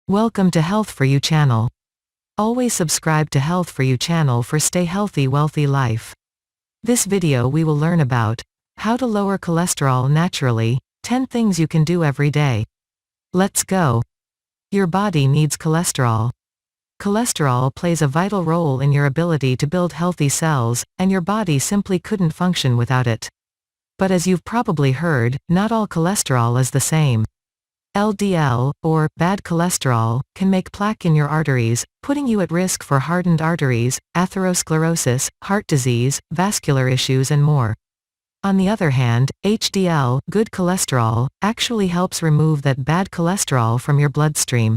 Welcome to Health For You channel. Always subscribe to Health For You channel for stay healthy wealthy life. This video we will learn about how to lower cholesterol naturally, 10 things you can do every day. Let's go. Your body needs cholesterol. Cholesterol plays a vital role in your ability to build healthy cells, and your body simply couldn't function without it. But as you've probably heard, not all cholesterol is the same. LDL, or bad cholesterol, can make plaque in your arteries, putting you at risk for hardened arteries, atherosclerosis, heart disease, vascular issues and more. On the other hand, HDL, good cholesterol, actually helps remove that bad cholesterol from your bloodstream.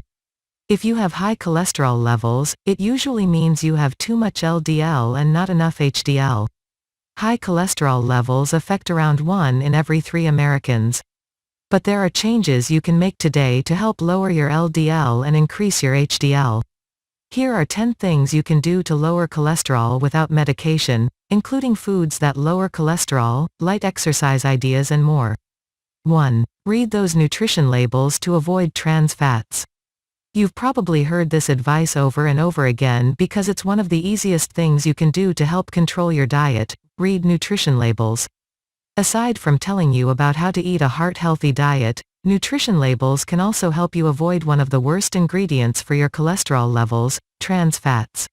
If you have high cholesterol levels, it usually means you have too much LDL and not enough HDL. High cholesterol levels affect around 1 in every 3 Americans. But there are changes you can make today to help lower your LDL and increase your HDL. Here are 10 things you can do to lower cholesterol without medication, including foods that lower cholesterol, light exercise ideas and more. 1. Read those nutrition labels to avoid trans fats. You've probably heard this advice over and over again because it's one of the easiest things you can do to help control your diet. Read nutrition labels. Aside from telling you about how to eat a heart-healthy diet, nutrition labels can also help you avoid one of the worst ingredients for your cholesterol levels, trans fats.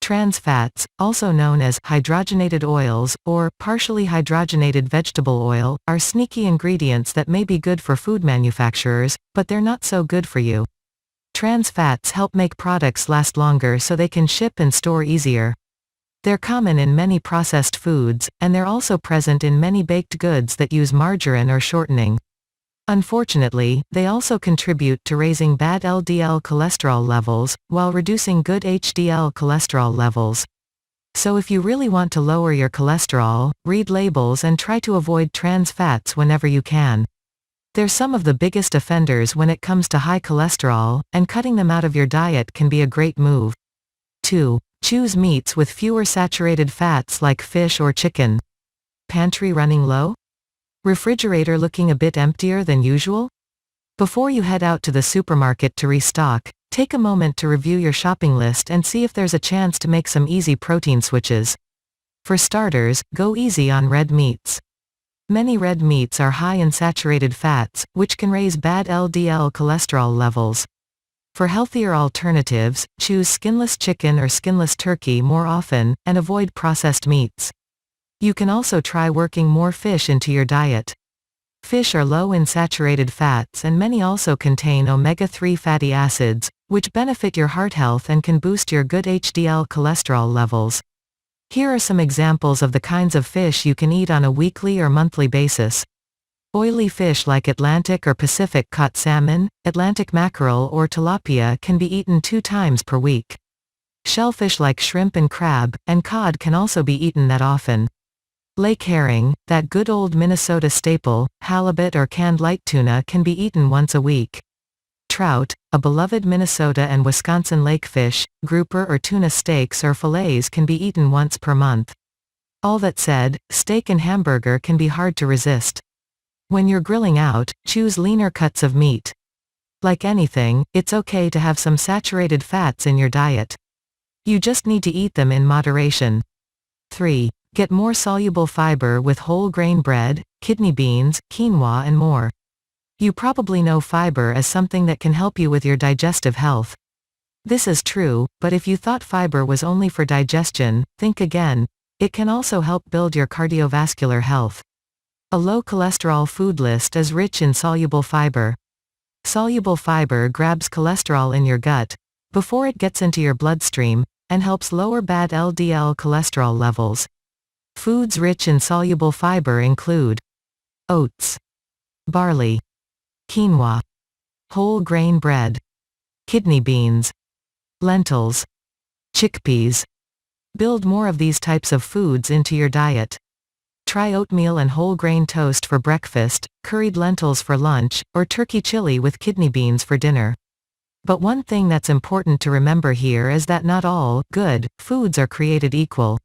Trans fats, also known as hydrogenated oils or partially hydrogenated vegetable oil, are sneaky ingredients that may be good for food manufacturers, but they're not so good for you. Trans fats help make products last longer so they can ship and store easier. They're common in many processed foods, and they're also present in many baked goods that use margarine or shortening. Unfortunately, they also contribute to raising bad LDL cholesterol levels, while reducing good HDL cholesterol levels. So if you really want to lower your cholesterol, read labels and try to avoid trans fats whenever you can. They're some of the biggest offenders when it comes to high cholesterol, and cutting them out of your diet can be a great move. 2. Choose meats with fewer saturated fats like fish or chicken. Pantry running low? Refrigerator looking a bit emptier than usual? Before you head out to the supermarket to restock, take a moment to review your shopping list and see if there's a chance to make some easy protein switches. For starters, go easy on red meats. Many red meats are high in saturated fats, which can raise bad LDL cholesterol levels. For healthier alternatives, choose skinless chicken or skinless turkey more often, and avoid processed meats. You can also try working more fish into your diet. Fish are low in saturated fats and many also contain omega-3 fatty acids, which benefit your heart health and can boost your good HDL cholesterol levels. Here are some examples of the kinds of fish you can eat on a weekly or monthly basis. Oily fish like Atlantic or Pacific caught salmon, Atlantic mackerel or tilapia can be eaten 2 times per week. Shellfish like shrimp and crab, and cod can also be eaten that often. Lake herring, that good old Minnesota staple, halibut or canned light tuna can be eaten once a week. Trout, a beloved Minnesota and Wisconsin lake fish, grouper or tuna steaks or fillets can be eaten once per month. All that said, steak and hamburger can be hard to resist. When you're grilling out, choose leaner cuts of meat. Like anything, it's okay to have some saturated fats in your diet. You just need to eat them in moderation. 3. Get more soluble fiber with whole grain bread, kidney beans, quinoa and more. You probably know fiber as something that can help you with your digestive health. This is true, but if you thought fiber was only for digestion, think again. It can also help build your cardiovascular health. A low cholesterol food list is rich in soluble fiber. Soluble fiber grabs cholesterol in your gut, before it gets into your bloodstream, and helps lower bad LDL cholesterol levels. Foods rich in soluble fiber include oats, barley, quinoa, whole grain bread, kidney beans, lentils, chickpeas. Build more of these types of foods into your diet. Try oatmeal and whole grain toast for breakfast, curried lentils for lunch, or turkey chili with kidney beans for dinner. But one thing that's important to remember here is that not all good foods are created equal.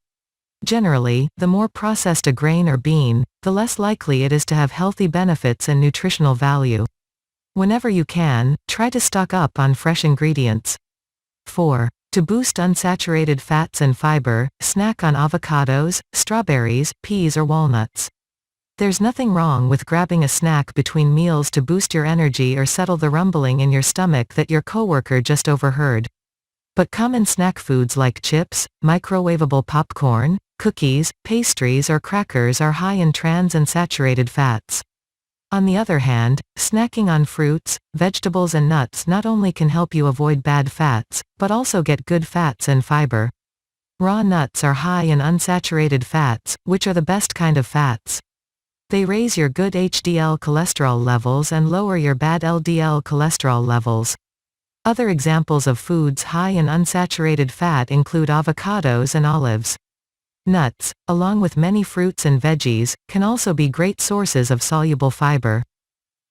Generally, the more processed a grain or bean, the less likely it is to have healthy benefits and nutritional value. Whenever you can, try to stock up on fresh ingredients. 4. To boost unsaturated fats and fiber, snack on avocados, strawberries, peas or walnuts. There's nothing wrong with grabbing a snack between meals to boost your energy or settle the rumbling in your stomach that your coworker just overheard. But common snack foods like chips, microwavable popcorn, cookies, pastries or crackers are high in trans and saturated fats. On the other hand, snacking on fruits, vegetables and nuts not only can help you avoid bad fats, but also get good fats and fiber. Raw nuts are high in unsaturated fats, which are the best kind of fats. They raise your good HDL cholesterol levels and lower your bad LDL cholesterol levels. Other examples of foods high in unsaturated fat include avocados and olives. Nuts, along with many fruits and veggies, can also be great sources of soluble fiber.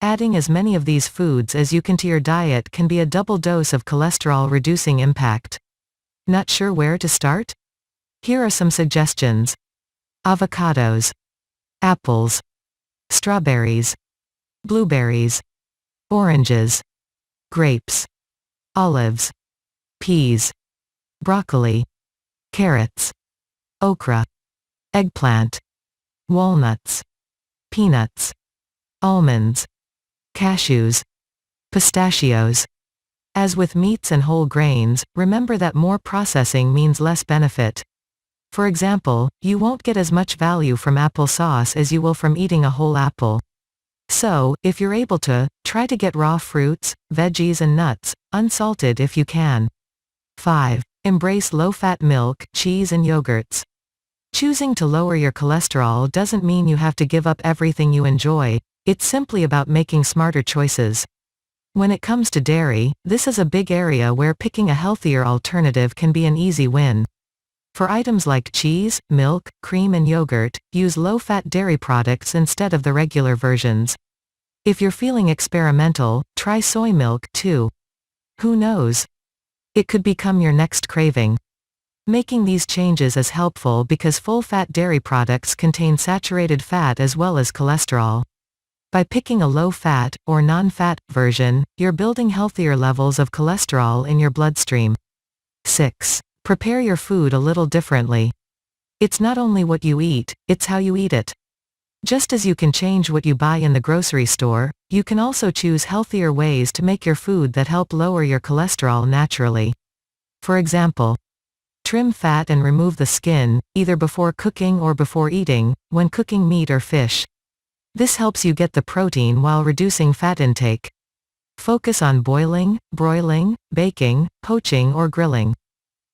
Adding as many of these foods as you can to your diet can be a double dose of cholesterol-reducing impact. Not sure where to start? Here are some suggestions. Avocados. Apples. Strawberries. Blueberries. Oranges. Grapes. Olives. Peas. Broccoli. Carrots. Okra. Eggplant. Walnuts. Peanuts. Almonds. Cashews. Pistachios. As with meats and whole grains, remember that more processing means less benefit. For example, you won't get as much value from applesauce as you will from eating a whole apple. So, if you're able to, try to get raw fruits, veggies and nuts, unsalted if you can. 5. Embrace low-fat milk, cheese and yogurts. Choosing to lower your cholesterol doesn't mean you have to give up everything you enjoy, it's simply about making smarter choices. When it comes to dairy, this is a big area where picking a healthier alternative can be an easy win. For items like cheese, milk, cream and yogurt, use low-fat dairy products instead of the regular versions. If you're feeling experimental, try soy milk too. Who knows? It could become your next craving. Making these changes is helpful because full-fat dairy products contain saturated fat as well as cholesterol. By picking a low-fat, or non-fat, version, you're building healthier levels of cholesterol in your bloodstream. 6. Prepare your food a little differently. It's not only what you eat, it's how you eat it. Just as you can change what you buy in the grocery store, you can also choose healthier ways to make your food that help lower your cholesterol naturally. For example, trim fat and remove the skin, either before cooking or before eating, when cooking meat or fish. This helps you get the protein while reducing fat intake. Focus on boiling, broiling, baking, poaching or grilling.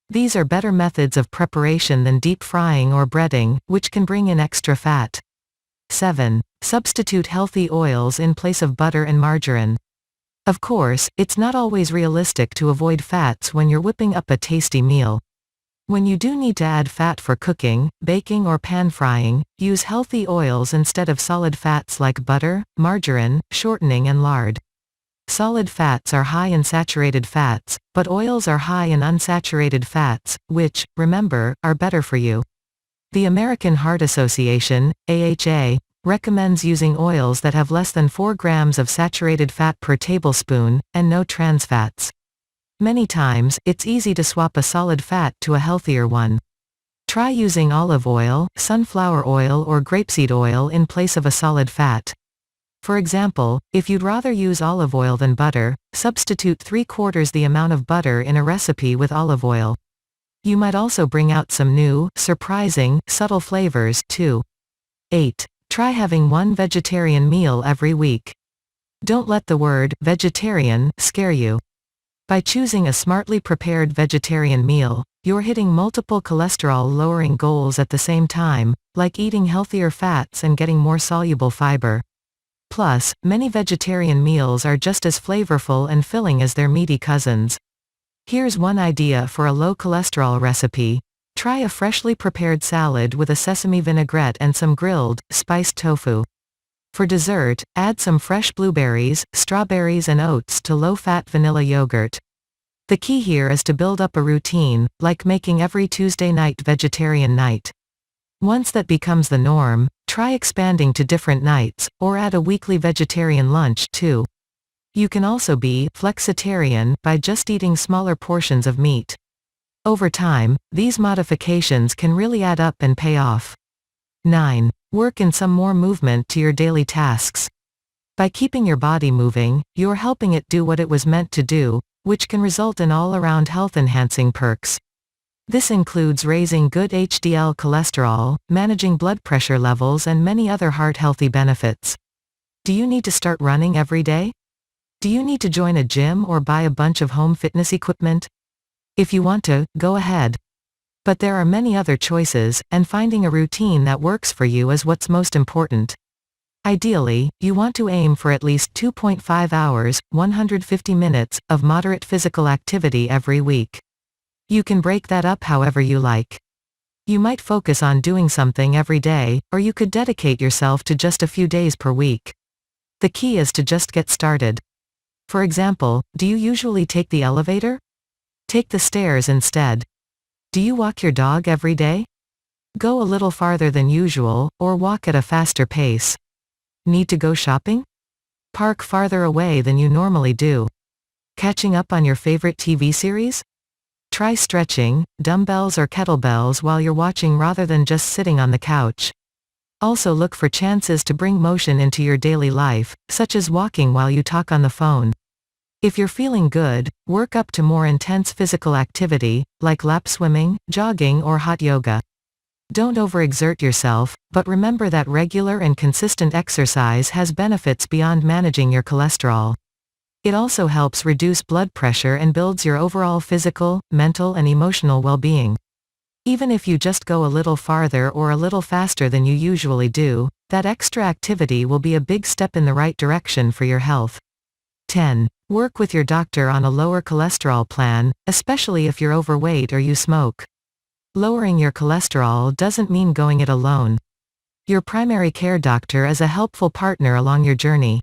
These are better methods of preparation than deep frying or breading, which can bring in extra fat. 7. Substitute healthy oils in place of butter and margarine. Of course, it's not always realistic to avoid fats when you're whipping up a tasty meal. When you do need to add fat for cooking, baking or pan frying, use healthy oils instead of solid fats like butter, margarine, shortening and lard. Solid fats are high in saturated fats, but oils are high in unsaturated fats, which, remember, are better for you. The American Heart Association, AHA, recommends using oils that have less than 4 grams of saturated fat per tablespoon, and no trans fats. Many times, it's easy to swap a solid fat to a healthier one. Try using olive oil, sunflower oil or grapeseed oil in place of a solid fat. For example, if you'd rather use olive oil than butter, substitute 3/4 the amount of butter in a recipe with olive oil. You might also bring out some new, surprising, subtle flavors, too. 8. Try having one vegetarian meal every week. Don't let the word vegetarian scare you. By choosing a smartly prepared vegetarian meal, you're hitting multiple cholesterol-lowering goals at the same time, like eating healthier fats and getting more soluble fiber. Plus, many vegetarian meals are just as flavorful and filling as their meaty cousins. Here's one idea for a low-cholesterol recipe. Try a freshly prepared salad with a sesame vinaigrette and some grilled, spiced tofu. For dessert, add some fresh blueberries, strawberries and oats to low-fat vanilla yogurt. The key here is to build up a routine, like making every Tuesday night vegetarian night. Once that becomes the norm, try expanding to different nights, or add a weekly vegetarian lunch, too. You can also be flexitarian by just eating smaller portions of meat. Over time, these modifications can really add up and pay off. 9. Work in some more movement to your daily tasks. By keeping your body moving, you're helping it do what it was meant to do, which can result in all-around health-enhancing perks. This includes raising good HDL cholesterol, managing blood pressure levels, and many other heart-healthy benefits. Do you need to start running every day? Do you need to join a gym or buy a bunch of home fitness equipment? If you want to, go ahead. But there are many other choices, and finding a routine that works for you is what's most important. Ideally, you want to aim for at least 2.5 hours, 150 minutes, of moderate physical activity every week. You can break that up however you like. You might focus on doing something every day, or you could dedicate yourself to just a few days per week. The key is to just get started. For example, do you usually take the elevator? Take the stairs instead. Do you walk your dog every day? Go a little farther than usual, or walk at a faster pace. Need to go shopping? Park farther away than you normally do. Catching up on your favorite TV series? Try stretching, dumbbells or kettlebells while you're watching rather than just sitting on the couch. Also look for chances to bring motion into your daily life, such as walking while you talk on the phone. If you're feeling good, work up to more intense physical activity, like lap swimming, jogging or hot yoga. Don't overexert yourself, but remember that regular and consistent exercise has benefits beyond managing your cholesterol. It also helps reduce blood pressure and builds your overall physical, mental and emotional well-being. Even if you just go a little farther or a little faster than you usually do, that extra activity will be a big step in the right direction for your health. 10. Work with your doctor on a lower cholesterol plan, especially if you're overweight or you smoke. Lowering your cholesterol doesn't mean going it alone. Your primary care doctor is a helpful partner along your journey.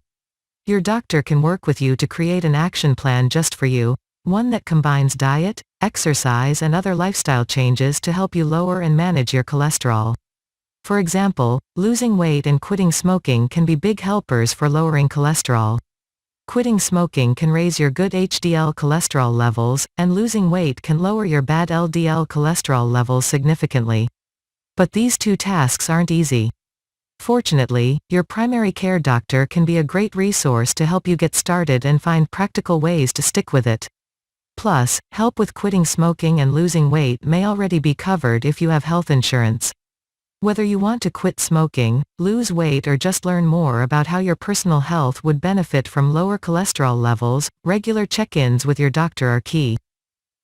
Your doctor can work with you to create an action plan just for you, one that combines diet, exercise and other lifestyle changes to help you lower and manage your cholesterol. For example, losing weight and quitting smoking can be big helpers for lowering cholesterol. Quitting smoking can raise your good HDL cholesterol levels, and losing weight can lower your bad LDL cholesterol levels significantly. But these two tasks aren't easy. Fortunately, your primary care doctor can be a great resource to help you get started and find practical ways to stick with it. Plus, help with quitting smoking and losing weight may already be covered if you have health insurance. Whether you want to quit smoking, lose weight or just learn more about how your personal health would benefit from lower cholesterol levels, regular check-ins with your doctor are key.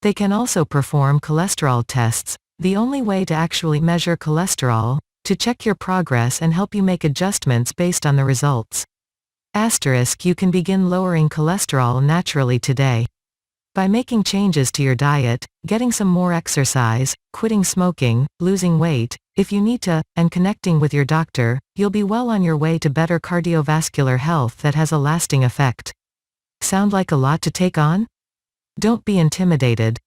They can also perform cholesterol tests, the only way to actually measure cholesterol, to check your progress and help you make adjustments based on the results. You can begin lowering cholesterol naturally today. By making changes to your diet, getting some more exercise, quitting smoking, losing weight, if you need to, and connecting with your doctor, you'll be well on your way to better cardiovascular health that has a lasting effect. Sound like a lot to take on? Don't be intimidated.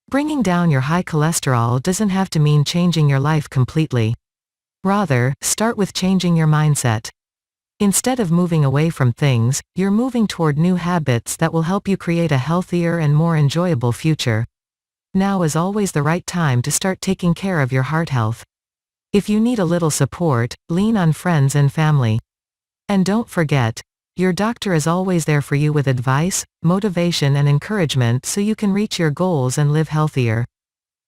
Bringing down your high cholesterol doesn't have to mean changing your life completely. Rather, start with changing your mindset. Instead of moving away from things, you're moving toward new habits that will help you create a healthier and more enjoyable future. Now is always the right time to start taking care of your heart health. If you need a little support, lean on friends and family. And don't forget, your doctor is always there for you with advice, motivation and encouragement so you can reach your goals and live healthier.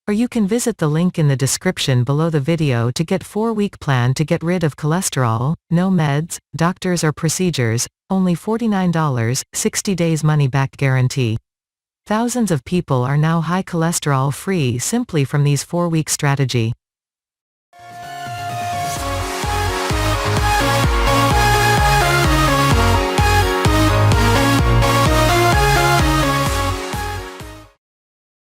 Or you can visit the link in the description below the video to get 4-week plan to get rid of cholesterol, no meds, doctors or procedures, only $49, 60 days money back guarantee. Thousands of people are now high cholesterol free simply from these 4-week strategy.